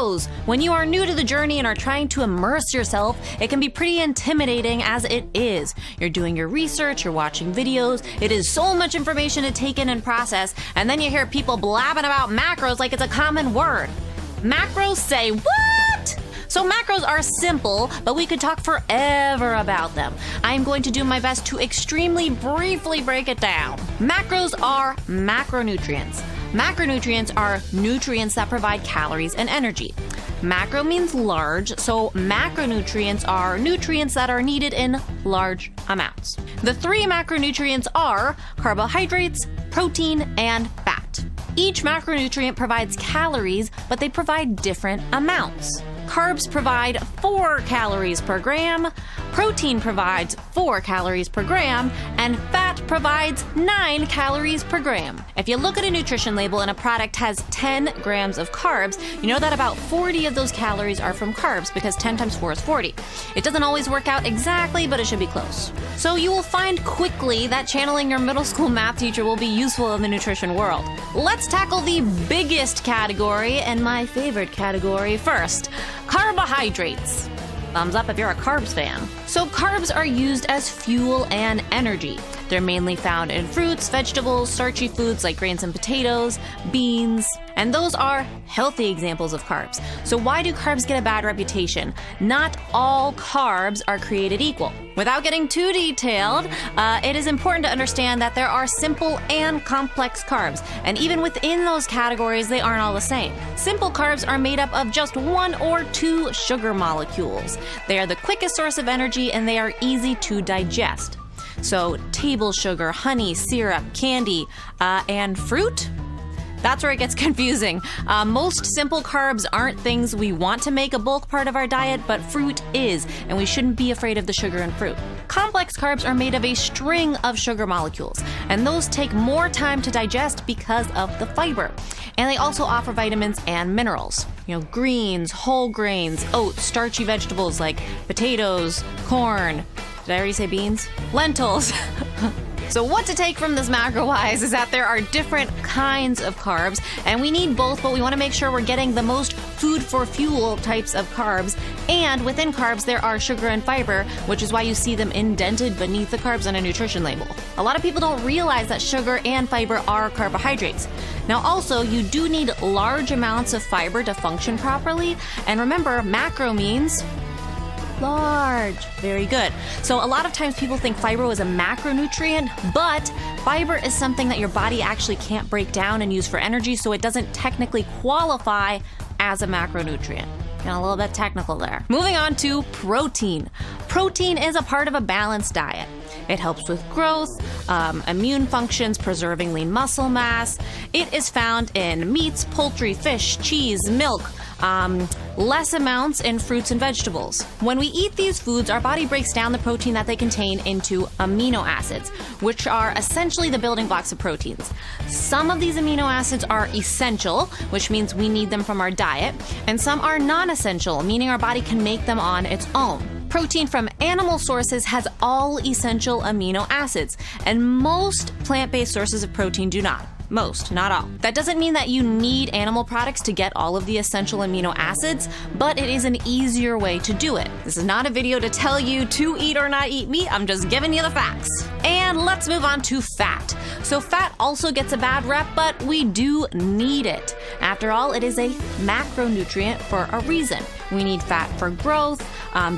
macros. When you are new to the journey and are trying to immerse yourself, it can be pretty intimidating as it is. You're doing your research, you're watching videos, it is so much information to take in and process, and then you hear people blabbing about macros like it's a common word. Macros say what? So macros are simple, but we could talk forever about them. I'm going to do my best to extremely briefly break it down. Macros are macronutrients. Macronutrients are nutrients that provide calories and energy. Macro means large, so macronutrients are nutrients that are needed in large amounts. The three macronutrients are carbohydrates, protein, and fat. Each macronutrient provides calories, but they provide different amounts. Carbs provide 4 calories per gram, protein provides 4 calories per gram, and fat provides 9 calories per gram. If you look at a nutrition label and a product has 10 grams of carbs, you know that about 40 of those calories are from carbs because 10 times 4 is 40. It doesn't always work out exactly, but it should be close. So you will find quickly that channeling your middle school math teacher will be useful in the nutrition world. Let's tackle the biggest category and my favorite category first. Carbohydrates. Thumbs up if you're a carbs fan. So carbs are used as fuel and energy. They're mainly found in fruits, vegetables, starchy foods like grains and potatoes, beans, and those are healthy examples of carbs. So why do carbs get a bad reputation? Not all carbs are created equal. Without getting too detailed, it is important to understand that there are simple and complex carbs, and even within those categories, they aren't all the same. Simple carbs are made up of just 1 or 2 sugar molecules. They are the quickest source of energy and they are easy to digest. So table sugar, honey, syrup, candy, and fruit? That's where it gets confusing. Most simple carbs aren't things we want to make a bulk part of our diet, but fruit is, and we shouldn't be afraid of the sugar in fruit. Complex carbs are made of a string of sugar molecules, and those take more time to digest because of the fiber. And they also offer vitamins and minerals. You know, greens, whole grains, oats, starchy vegetables like potatoes, corn. Did I already say beans? Lentils. So what to take from this macro-wise is that there are different kinds of carbs, and we need both, but we want to make sure we're getting the most food for fuel types of carbs. And within carbs, there are sugar and fiber, which is why you see them indented beneath the carbs on a nutrition label. A lot of people don't realize that sugar and fiber are carbohydrates. Now also, you do need large amounts of fiber to function properly, and remember, macro means large. Very good. So a lot of times people think fiber was a macronutrient, but fiber is something that your body actually can't break down and use for energy, so it doesn't technically qualify as a macronutrient. Got a little bit technical there. Moving on to protein. Protein is a part of a balanced diet. It helps with growth, immune functions, preserving lean muscle mass. It is found in meats, poultry, fish, cheese, milk, less amounts in fruits and vegetables. When we eat these foods, our body breaks down the protein that they contain into amino acids, which are essentially the building blocks of proteins. Some of these amino acids are essential, which means we need them from our diet, and some are non-essential, meaning our body can make them on its own. Protein from animal sources has all essential amino acids, and most plant-based sources of protein do not. Most, not all. That doesn't mean that you need animal products to get all of the essential amino acids, but it is an easier way to do it. This is not a video to tell you to eat or not eat meat, I'm just giving you the facts. And let's move on to fat. So fat also gets a bad rep, but we do need it. After all, it is a macronutrient for a reason. We need fat for growth,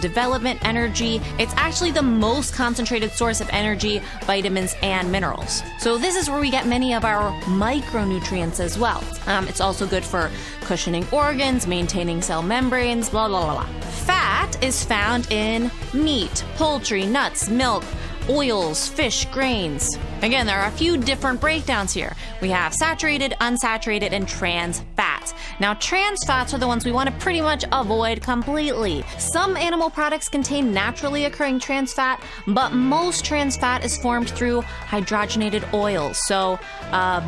development, energy. It's actually the most concentrated source of energy, vitamins, and minerals. So this is where we get many of our micronutrients as well. It's also good for cushioning organs, maintaining cell membranes, blah, blah, blah, blah. Fat is found in meat, poultry, nuts, milk, oils, fish, grains. Again, there are a few different breakdowns here. We have saturated, unsaturated, and trans fats. Now, trans fats are the ones we want to pretty much avoid completely. Some animal products contain naturally occurring trans fat, but most trans fat is formed through hydrogenated oils. So,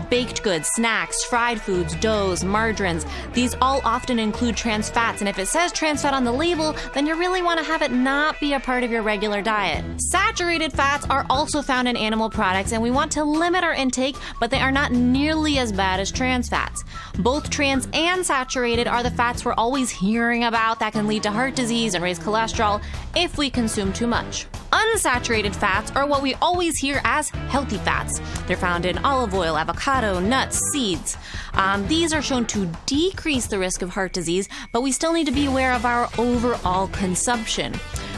baked goods, snacks, fried foods, doughs, margarines, these all often include trans fats. And if it says trans fat on the label, then you really want to have it not be a part of your regular diet. Saturated fats are also found in animal products, and we want to limit our intake, but they are not nearly as bad as trans fats. Both trans and saturated are the fats we're always hearing about that can lead to heart disease and raise cholesterol if we consume too much. Unsaturated fats are what we always hear as healthy fats. They're found in olive oil, avocado, nuts, seeds. These are shown to decrease the risk of heart disease, but we still need to be aware of our overall consumption.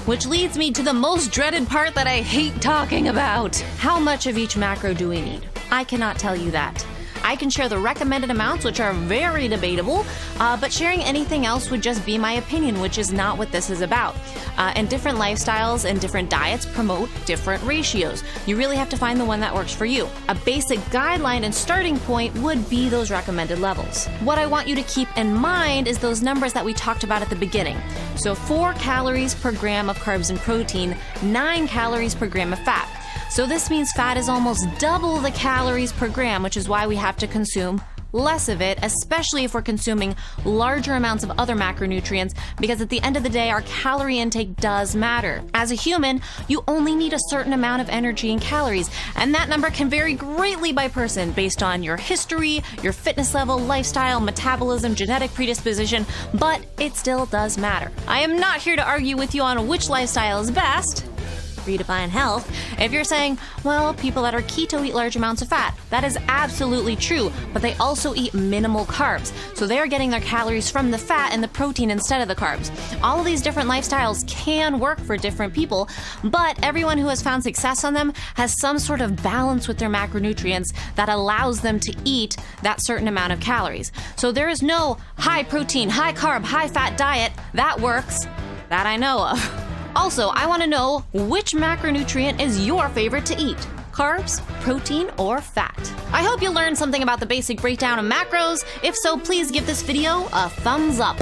Which leads me to the most dreaded part that I hate talking about. How much of each macro do we need? I cannot tell you that. I can share the recommended amounts, which are very debatable, but sharing anything else would just be my opinion, which is not what this is about. And different lifestyles and different diets promote different ratios. You really have to find the one that works for you. A basic guideline and starting point would be those recommended levels. What I want you to keep in mind is those numbers that we talked about at the beginning. So 4 calories per gram of carbs and protein, 9 calories per gram of fat. So this means fat is almost double the calories per gram, which is why we have to consume less of it, especially if we're consuming larger amounts of other macronutrients, because at the end of the day, our calorie intake does matter. As a human, you only need a certain amount of energy and calories, and that number can vary greatly by person based on your history, your fitness level, lifestyle, metabolism, genetic predisposition, but it still does matter. I am not here to argue with you on which lifestyle is best. Redefine health. If you're saying, well, people that are keto eat large amounts of fat, that is absolutely true, but they also eat minimal carbs. So they are getting their calories from the fat and the protein instead of the carbs. All of these different lifestyles can work for different people, but everyone who has found success on them has some sort of balance with their macronutrients that allows them to eat that certain amount of calories. So there is no high protein, high carb, high fat diet that works that I know of. Also, I want to know which macronutrient is your favorite to eat. Carbs, protein, or fat? I hope you learned something about the basic breakdown of macros. If so, please give this video a thumbs up.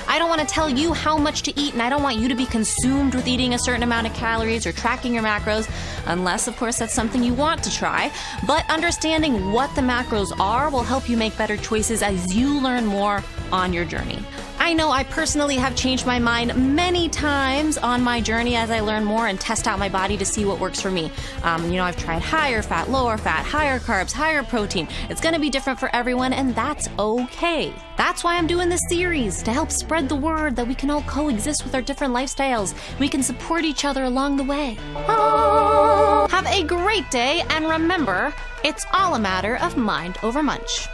I don't want to tell you how much to eat, and I don't want you to be consumed with eating a certain amount of calories or tracking your macros, unless, of course, that's something you want to try. But understanding what the macros are will help you make better choices as you learn more on your journey. I know I personally have changed my mind many times on my journey as I learn more and test out my body to see what works for me. I've tried higher fat, lower fat, higher carbs, higher protein. It's going to be different for everyone, and that's okay. That's why I'm doing this series, to help spread the word that we can all coexist with our different lifestyles. We can support each other along the way. Have a great day, and remember, it's all a matter of mind over munch.